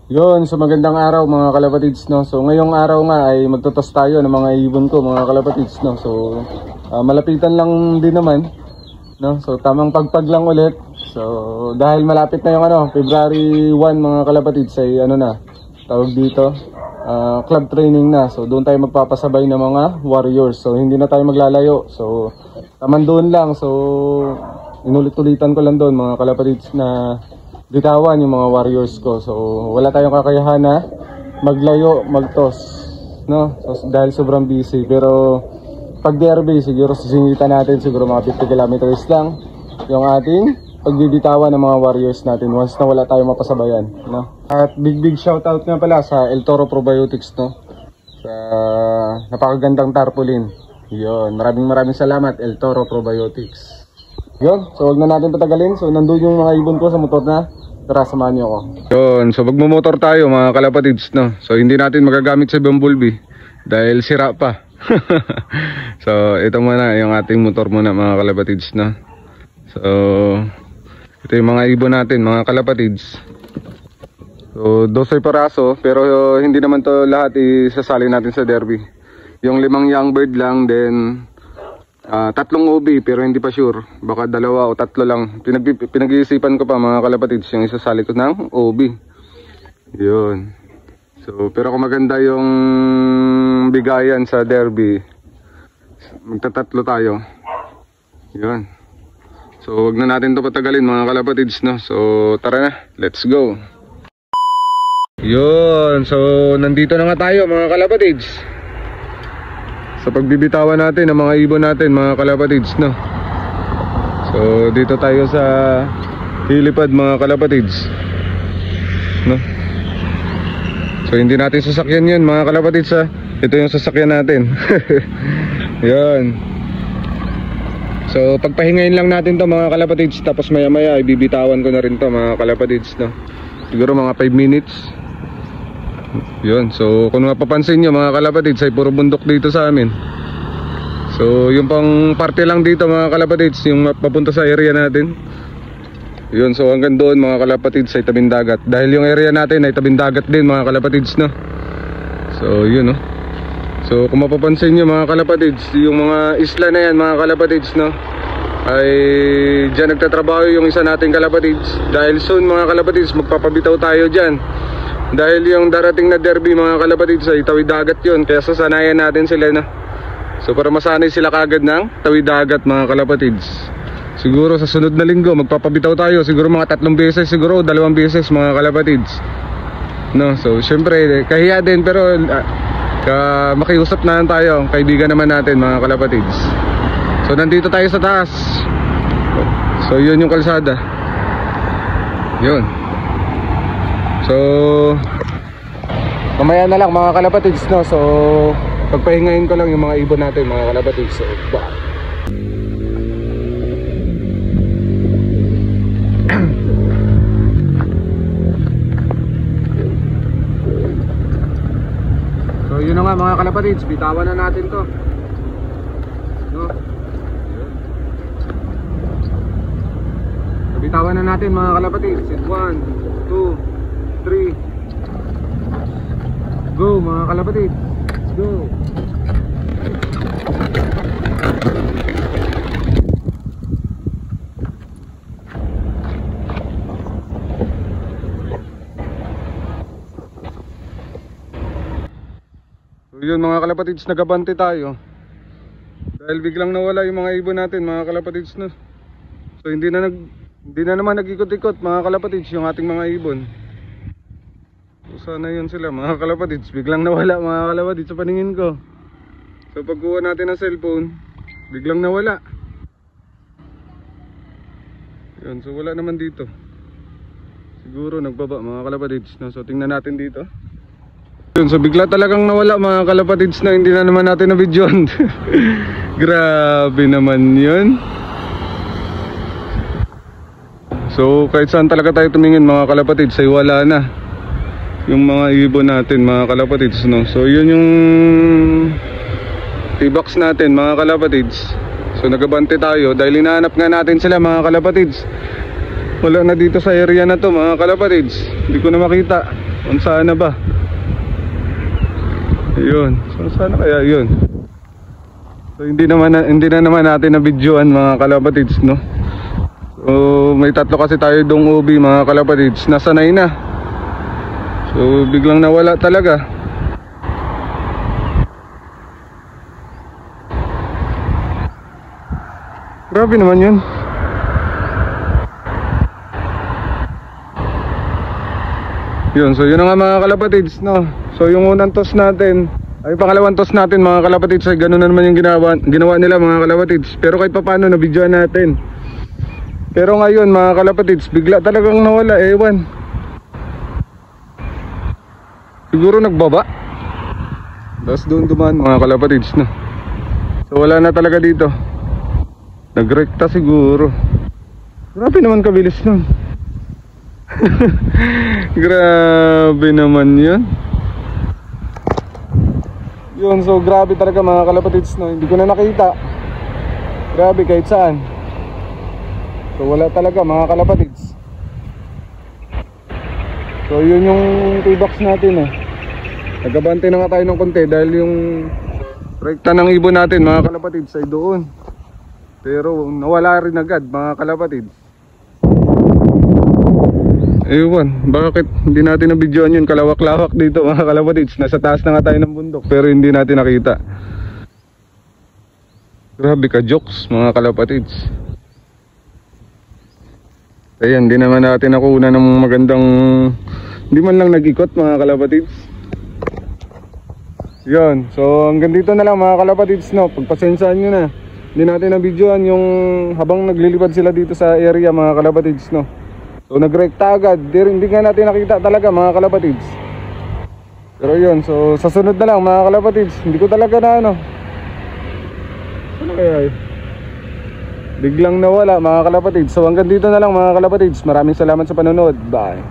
Yun, so magandang araw mga kalapatids, no. So ngayong araw nga ay magtotos tayo ng mga ibon ko mga kalapatids, no. So malapitan lang din naman, no. So tamang pagpag lang ulit. So dahil malapit na yung February 1 mga kalapatids ay na, tawag dito, club training na. So doon tayo magpapasabay ng mga warriors. So hindi na tayo maglalayo. So taman doon lang. So inulit-ulitan ko lang doon mga kalapatids na bitawan yung mga warriors ko. So wala tayong kakayahan na maglayo, magtos, no? So, dahil sobrang busy. Pero pag derby siguro sisingitan natin siguro mga 50 kilometers lang yung ating pagbibitawan ng mga warriors natin once na wala tayong mapasabayan, no? At big shoutout nga pala sa El Toro Probiotics, no? Sa napakagandang tarpaulin. Yun, maraming salamat El Toro Probiotics. Yun, so wag na natin patagalin. So nandun yung mga ibon ko sa motor na. Tara, samahan niyo ako. Yun, so magmumotor tayo mga kalapatids, no? So hindi natin magagamit sa Bumblebee dahil sira pa. So ito muna yung ating motor muna mga kalapatids, no? So ito yung mga ibon natin mga kalapatids. So 12 paraso, pero hindi naman to lahat isasali natin sa derby. Yung 5 young bird lang, then 3 OB pero hindi pa sure. Baka 2 o 3 lang. Pinag-iisipan ko pa mga kalapatids yung isasali ko ng OB. Yun. So pero kung maganda yung bigayan sa derby, magtatatlo tayo. Yun. So wag na natin to patagalin mga kalapatids, no? So tara na, let's go. Yun, so nandito na nga tayo mga kalapatids sa pagbibitawan natin ng mga ibon natin mga kalapatids, no? So dito tayo sa hilipad mga kalapatids, no? So hindi natin sasakyan yun mga kalapatids, ha? Ito yung sasakyan natin. Yun. So pagpahingayin lang natin to mga kalapatids, tapos maya maya ibibitawan ko na rin to mga kalapatids, no? Siguro mga 5 minutes. Yun, so kung mapapansin nyo mga kalapatids ay puro bundok dito sa amin. So yung pang parte lang dito mga kalapatids, yung papunta sa area natin. Yun, so hanggang doon mga kalapatids ay tabing dagat. Dahil yung area natin ay tabing dagat din mga kalapatids, no? So yun, no? So kung mapapansin nyo mga kalapatids, yung mga isla na yan mga kalapatids, no, ay dyan nagtatrabaho yung isa nating kalapatids. Dahil soon mga kalapatids magpapabitaw tayo dyan. Dahil yung darating na derby mga kalapatids ay tawid dagat yun. Kaya sasanayan natin sila, no? So para masanay sila kagad ng tawid dagat mga kalapatids. Siguro sa sunod na linggo magpapabitaw tayo. Siguro mga 3 beses, siguro 2 beses mga kalapatids, no? So syempre kahiya din, pero makiusap na tayo, kaibigan naman natin mga kalapatids. So nandito tayo sa taas. So yun yung kalsada. Yun. So mamaya na lang mga kalapatids, no? So pagpahingayin ko lang yung mga ibon natin mga kalapatids. So so yun na nga mga kalapatids, bitawan na natin to, no? So, bitawan na natin mga kalapatids. 1, 2, 3, go mga kalapatids, let's go. So yun mga kalapatids, nagabante tayo dahil biglang nawala yung mga ibon natin mga kalapatids, no? So hindi na naman nag-ikot-ikot mga kalapatids yung ating mga ibon. So sana yun sila mga kalapatids, biglang nawala mga kalapatids sa paningin ko. So pagkuha natin ng cellphone, biglang nawala. Yun, so wala naman dito. Siguro nagbaba mga kalapatids, no? So tingnan natin dito. Yun, so bigla talagang nawala mga kalapatids, na hindi na naman natin na videoan. Grabe naman yun. So kahit saan talaga tayo tumingin mga kalapatids ay wala na yung mga ibon natin mga kalapatids, no? So yun yung T-box natin mga kalapatids. So nagabante tayo dahil hinahanap nga natin sila mga kalapatids. Wala na dito sa area na to mga kalapatids, hindi ko na makita. Kung saan na ba? Yun. So sana kaya yun. So hindi na naman natin na videoan mga kalapatids, no. So may tatlo kasi tayo dong ubi mga kalapatids. Nasanay na. So biglang nawala talaga. Grabe naman yun. Yun, so yun na nga mga kalapatids, no. So yung unang toss natin, ay pangalawang toss natin mga kalapatids, ay ganun na naman yung ginawa nila mga kalapatids. Pero kahit paano nabidyoan natin. Pero ngayon mga kalapatids, bigla talagang nawala, ewan. Siguro nagbaba. Tapos doon dumaan mga kalapatids, no. So wala na talaga dito. Nagrekta siguro. Grabe naman kabilis nun. Grabe naman yun. Yun, so grabe talaga mga kalapatids, no. Hindi ko na nakita. Grabe kahit saan. So wala talaga mga kalapatids. So yun yung toolbox natin, eh. Nagabante na nga tayo ng konti dahil yung rekta ng ibon natin mga kalapatids ay doon. Pero nawala rin agad mga kalapatids. Ewan, bakit hindi natin na-videoan yun? Kalawak-lawak dito mga kalapatids. Nasa taas na nga tayo ng bundok pero hindi natin nakita. Grabe ka jokes mga kalapatids. Ayan, di naman natin nakuha ng magandang, hindi man lang nag-ikot mga kalapatids. Yun, so hanggang dito na lang mga kalapatids, no. Pagpasensyahan nyo na. Hindi natin na-videoan yung habang naglilipad sila dito sa area mga kalapatids, no. So nagrekta agad, hindi nga natin nakita talaga mga kalapatids. Pero yun, so sa sunod na lang mga kalapatids, hindi ko talaga na ano kaya biglang nawala mga kalapatids. So hanggang dito na lang mga kalapatids. Maraming salamat sa panonood. Bye.